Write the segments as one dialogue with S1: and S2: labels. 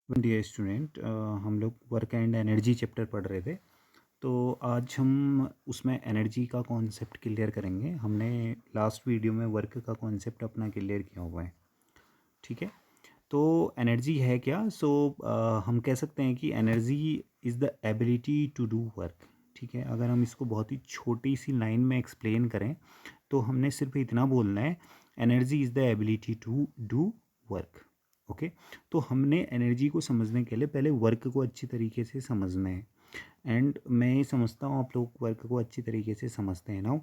S1: Dear student, हम लोग work and energy chapter पढ़ रहे थे। तो आज हम उसमें एनर्जी का कॉन्सेप्ट क्लियर करेंगे। हमने लास्ट वीडियो में वर्क का कॉन्सेप्ट अपना क्लियर किया हुआ है। ठीक है, तो एनर्जी है क्या? हम कह सकते हैं कि energy is the ability to do work. ठीक है, अगर हम इसको बहुत ही छोटी सी लाइन में एक्सप्लेन करें तो हमने सिर्फ इतना बोलना है, energy is the ability to do work. Okay, तो हमने एनर्जी को समझने के लिए पहले वर्क को अच्छी तरीके से समझना है। एंड मैं ये समझता हूँ आप लोग वर्क को अच्छी तरीके से समझते हैं ना।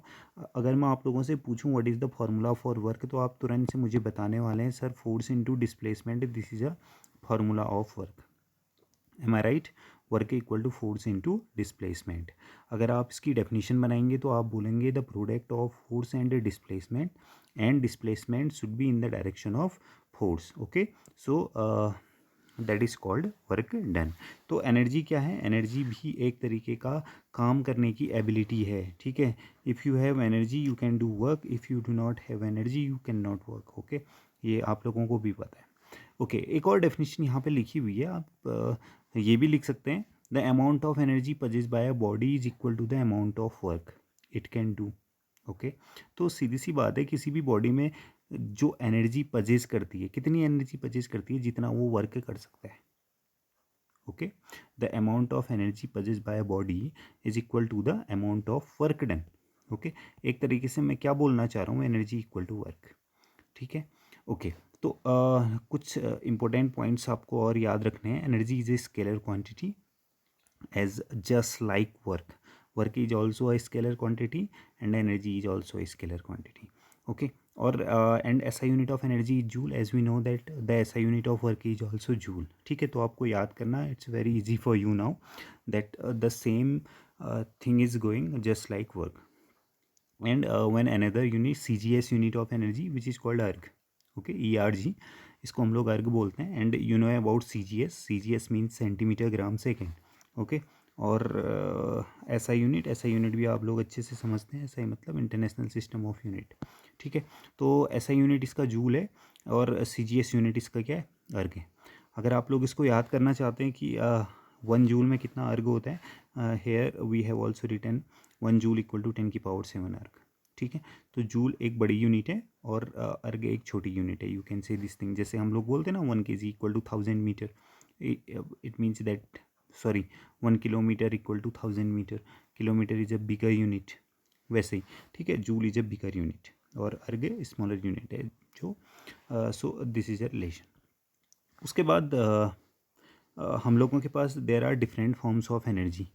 S1: अगर मैं आप लोगों से पूछूं what is the formula for work, तो आप तुरंत से मुझे बताने वाले हैं sir force into displacement, this is a formula of work. Am I right? Work equal to force into displacement. अगर आप इसकी डेफिनेशन बनाएंगे तो आप बोलेंगे the product of force and displacement should be in the direction of force. Okay, so that is called work done. तो energy क्या है? एनर्जी भी एक तरीके का काम करने की एबिलिटी है। ठीक है, if you have energy you can do work, if you do not have energy you can not work. Okay, ये आप लोगों को भी पता है। ओके, एक और डेफिनेशन यहाँ पे लिखी हुई है, आप ये भी लिख सकते हैं, the amount of energy possess by a body is equal to the amount of work it can do. Okay, तो सीधी सी बात है, किसी भी बॉडी में जो एनर्जी पजेज करती है, कितनी एनर्जी पजेज करती है? जितना वो वर्क कर सकता है। Okay, the amount of energy possess by a body is equal to the amount of work done. Okay, एक तरीके से मैं क्या बोलना चाह रहा हूँ, एनर्जी इक्वल टू वर्क। ठीक है, ओके। तो कुछ इंपॉर्टेंट पॉइंट्स आपको और याद रखने हैं। Energy is a scalar quantity as just like work. Work is also a scalar quantity and energy is also a scalar quantity. Okay, और and SI unit of energy is joule, as we know that the SI unit of work is also joule. ठीक है, तो आपको याद करना, it's very easy for you now that the same thing is going just like work. And when another unit CGS unit of energy which is called erg. Okay, ERG, इसको हम लोग अर्ग बोलते हैं। And you know about CGS means centimetre gram second. Okay, और ऐसा unit भी आप लोग अच्छे से समझते हैं। ऐसा ही मतलब इंटरनेशनल सिस्टम ऑफ यूनिट। ठीक है, तो ऐसा यूनिट इसका जूल है और CGS यूनिट इसका क्या है? अर्ग है। अगर आप लोग इसको याद करना चाहते हैं कि 1 जूल में कितना अर्ग होता है, here we have also written 1 joule equal to 10⁻⁷ erg. ठीक है, तो जूल एक बड़ी यूनिट है और अर्ग एक छोटी यूनिट है। You can say this thing, जैसे हम लोग बोलते हैं ना 1 kg equal to 1000 metre, it means that, sorry, 1 kilometre equal to 1000 metre, kilometre is a bigger unit, वैसे ही। ठीक है, joule is a bigger unit और अर्ग स्मॉलर यूनिट है जो, so this is a relation. उसके बाद हम लोगों के पास there are different forms of energy.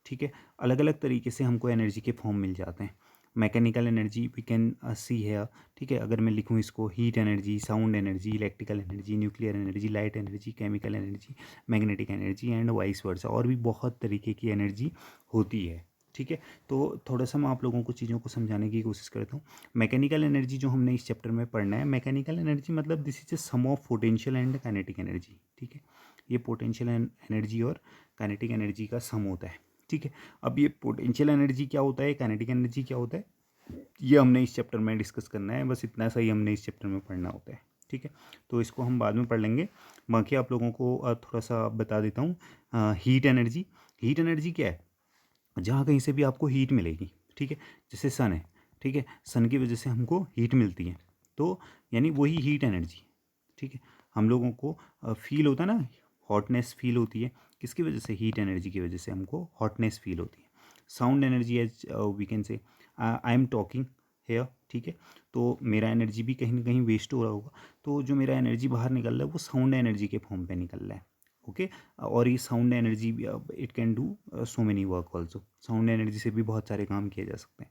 S1: ठीक है, अलग अलग तरीके से हमको एनर्जी के फॉर्म मिल जाते हैं। Mechanical energy we can see है। ठीक है, अगर मैं लिखूँ इसको, heat energy, sound energy, electrical energy, nuclear energy, light energy, chemical energy, magnetic energy and vice versa, और भी बहुत तरीके की एनर्जी होती है। ठीक है, तो थोड़ा सा मैं आप लोगों को चीज़ों को समझाने की कोशिश करता हूँ। मैकेनिकल एनर्जी जो हमने इस चैप्टर में पढ़ना है, मैकेनिकल एनर्जी मतलब this is a sum of potential and kinetic energy. ठीक है, ये पोटेंशियल एनर्जी और काइनेटिक एनर्जी का सम होता है। ठीक है, अब ये पोटेंशियल एनर्जी क्या होता है, काइनेटिक एनर्जी क्या होता है, ये हमने इस चैप्टर में डिस्कस करना है। बस इतना सा ही हमने इस चैप्टर में पढ़ना होता है। ठीक है, तो इसको हम बाद में पढ़ लेंगे। बाकी आप लोगों को थोड़ा सा बता देता हूँ। हीट एनर्जी, हीट एनर्जी क्या है? जहाँ कहीं से भी आपको हीट मिलेगी। ठीक है, जैसे सन है। ठीक है, सन की वजह से हमको हीट मिलती है, तो यानी वही हीट एनर्जी। ठीक है, हम लोगों को फील होता है ना, हॉटनेस फील होती है, किसकी वजह से? हीट एनर्जी की वजह से हमको हॉटनेस फील होती है। Sound energy as we can say, I am talking hair. ठीक है, तो मेरा एनर्जी भी कहीं ना कहीं वेस्ट हो रहा होगा, तो जो मेरा एनर्जी बाहर निकल रहा है वो साउंड एनर्जी के फॉर्म पे निकल रहा है। ओके, और ये sound energy it can do so many work also. Sound energy से भी बहुत सारे काम किए जा सकते हैं।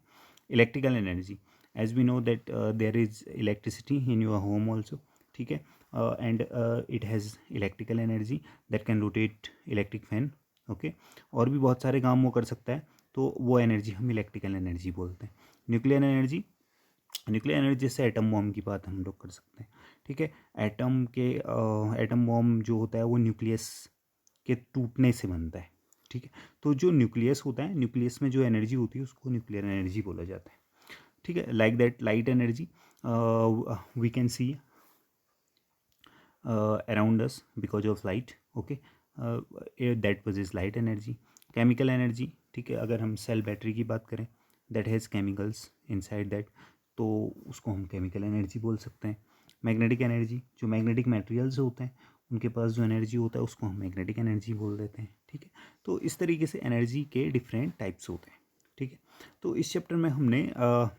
S1: Electrical energy, as we know that there is electricity in your home also. ठीक है, and it has electrical energy that can rotate electric fan. Okay, और भी बहुत सारे काम वो कर सकता है, तो वो एनर्जी हम इलेक्ट्रिकल एनर्जी बोलते हैं। न्यूक्लियर एनर्जी, न्यूक्लियर एनर्जी से एटम बॉम्ब की बात हम लोग कर सकते हैं। ठीक है, एटम बॉम्ब जो होता है वो न्यूक्लियस के टूटने से बनता है। ठीक है, तो जो न्यूक्लियस होता है, न्यूक्लियस में जो एनर्जी होती है उसको न्यूक्लियर एनर्जी बोला जाता है। ठीक है, like that light energy we can see around us because of light. Okay, that possess light energy. Chemical energy, ठीक है, अगर हम सेल बैटरी की बात करें, that has chemicals inside that, तो उसको हम केमिकल एनर्जी बोल सकते हैं. मैग्नेटिक एनर्जी, जो मैग्नेटिक मटेरियल्स होते हैं उनके पास जो एनर्जी होता है उसको हम मैग्नेटिक एनर्जी बोल देते हैं. ठीक है, तो इस तरीके से एनर्जी के डिफरेंट टाइप्स होते हैं. ठीक है, तो इस चैप्टर में हमने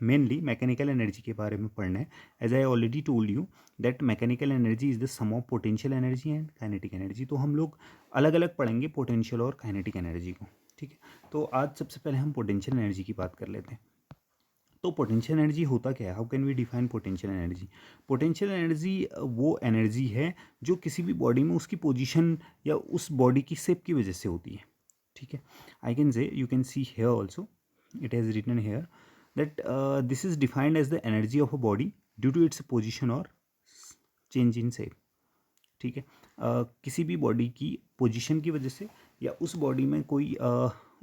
S1: मेनली मैकेनिकल एनर्जी के बारे में पढ़ना है. As I already told you that mechanical energy is the sum of potential energy and kinetic energy. तो हम लोग अलग अलग पढ़ेंगे पोटेंशियल और काइनेटिक एनर्जी को. ठीक है, तो आज सबसे पहले हम पोटेंशियल एनर्जी की बात कर लेते हैं. तो पोटेंशियल एनर्जी होता क्या है? How can we define potential energy? Potential energy वो एनर्जी है जो किसी भी बॉडी में उसकी पोजीशन या उस बॉडी की शेप की वजह से होती है. ठीक है, I can say, you can see here also, it has written here that this is defined as the energy of a body due to its position or change in shape. ठीक है, किसी भी बॉडी की position की वजह से या उस बॉडी में कोई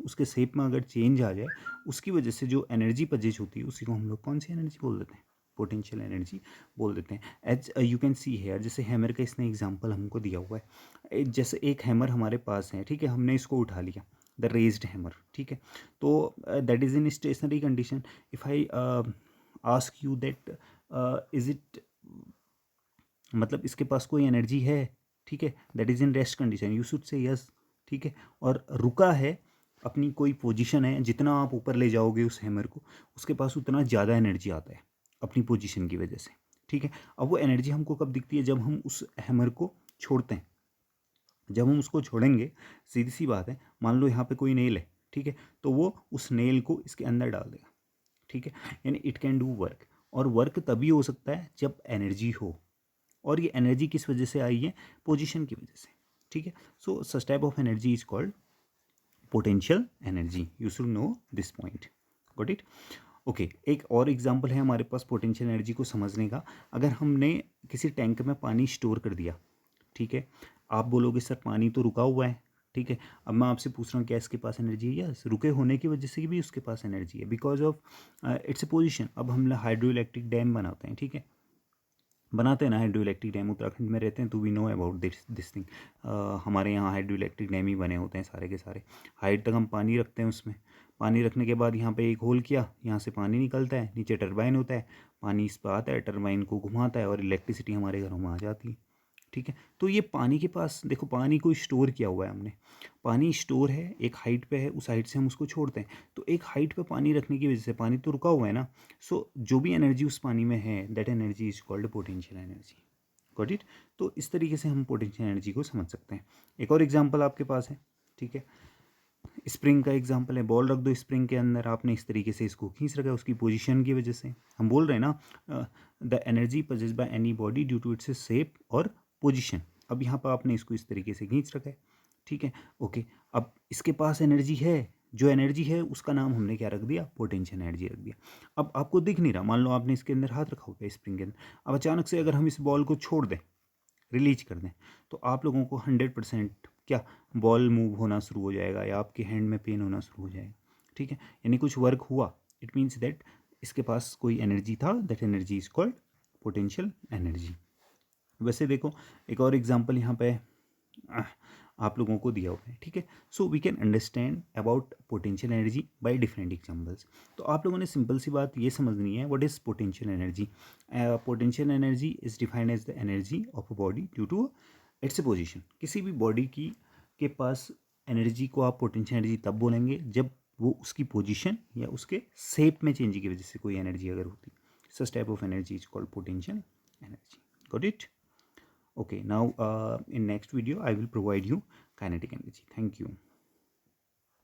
S1: उसके शेप में अगर चेंज आ जाए उसकी वजह से जो एनर्जी पजेज होती है उसी को हम लोग कौन सी एनर्जी बोल देते हैं? पोटेंशियल एनर्जी बोल देते हैं. As you can see here, जैसे हैमर का इसने एग्जांपल हमको दिया हुआ है. जैसे एक हैमर हमारे पास है, ठीक है, हमने इसको उठा लिया, द रेज्ड हैमर. ठीक है, तो that is in stationary condition. If I ask you that is it, मतलब इसके पास कोई एनर्जी है, ठीक है, that is in rest condition, you should say yes. ठीक है, और रुका है, अपनी कोई पोजीशन है, जितना आप ऊपर ले जाओगे उस हैमर को उसके पास उतना ज़्यादा एनर्जी आता है अपनी पोजीशन की वजह से. ठीक है, अब वो एनर्जी हमको कब दिखती है? जब हम उस हैमर को छोड़ते हैं. जब हम उसको छोड़ेंगे, सीधी सी बात है, मान लो यहाँ पे कोई नेल है, ठीक है, तो वो उस नेल को इसके अंदर डाल देगा. ठीक है, यानी इट कैन डू वर्क. और वर्क तभी हो सकता है जब एनर्जी हो, और ये एनर्जी किस वजह से आई है? पोजीशन की वजह से. ठीक है, so such type of energy is called potential energy. You should know this point. Got it? Okay, एक और एग्जांपल है हमारे पास पोटेंशियल एनर्जी को समझने का. अगर हमने किसी टैंक में पानी स्टोर कर दिया, ठीक है, आप बोलोगे सर पानी तो रुका हुआ है. ठीक है, अब मैं आपसे पूछ रहा हूँ क्या इसके पास एनर्जी है? यस, रुके होने की वजह से भी उसके पास एनर्जी है, because of it's a position. अब हम हाइड्रो इलेक्ट्रिक डैम बनाते हैं, ठीक है, बनाते हैं ना हाइड्रो इलेक्ट्रिक डैम, उत्तराखंड में रहते हैं तो we know about this thing. हमारे यहाँ हाइड्रो इलेक्ट्रिक डैम ही बने होते हैं सारे के सारे. हाइट तक हम पानी रखते हैं, उसमें पानी रखने के बाद यहाँ पे एक होल किया, यहाँ से पानी निकलता है, नीचे टरबाइन होता है, पानी इस पर आता है, टरबाइन को घुमाता है और इलेक्ट्रिसिटी हमारे घरों में आ जाती है. ठीक है, तो ये पानी के पास देखो, पानी को स्टोर किया हुआ है हमने, पानी स्टोर है, एक हाइट पे है, उस हाइट से हम उसको छोड़ते हैं. तो एक हाइट पे पानी रखने की वजह से पानी तो रुका हुआ है ना, सो जो भी एनर्जी उस पानी में है that energy is called potential energy. Got it? तो इस तरीके से हम पोटेंशियल एनर्जी को समझ सकते हैं. एक और एग्जाम्पल आपके पास है, ठीक है, स्प्रिंग का एग्जाम्पल है. बॉल रख दो स्प्रिंग के अंदर, आपने इस तरीके से इसको खींच रखा है उसकी पोजीशन की वजह से. हम बोल रहे हैं ना, the energy possessed by any body due to its shape और पोजीशन. अब यहाँ पर आपने इसको इस तरीके से खींच रखा है, ठीक है, ओके. अब इसके पास एनर्जी है, जो एनर्जी है उसका नाम हमने क्या रख दिया? पोटेंशियल एनर्जी रख दिया. अब आपको दिख नहीं रहा, मान लो आपने इसके अंदर हाथ रखा होगा स्प्रिंग के अंदर, अब अचानक से अगर हम इस बॉल को छोड़ दें, रिलीज कर दें, तो आप लोगों को 100% क्या बॉल मूव होना शुरू हो जाएगा या आपके हैंड में पेन होना शुरू हो जाएगा. ठीक है, यानी कुछ वर्क हुआ, इट मीन्स दैट इसके पास कोई एनर्जी था, that energy is called potential energy. वैसे देखो, एक और एग्जांपल यहाँ पे आप लोगों को दिया हुआ है, ठीक है. So we can understand about potential energy by different examples. तो आप लोगों ने सिंपल सी बात ये समझनी है, what is potential energy? Potential energy is defined as the energy of a body due to its position. किसी भी बॉडी की के पास एनर्जी को आप पोटेंशियल एनर्जी तब बोलेंगे जब वो उसकी पोजीशन या उसके शेप में चेंज की वजह से कोई एनर्जी अगर होती. सच type of energy is called potential energy. Got it? Okay, now in next video I will provide you kinetic energy. Thank you.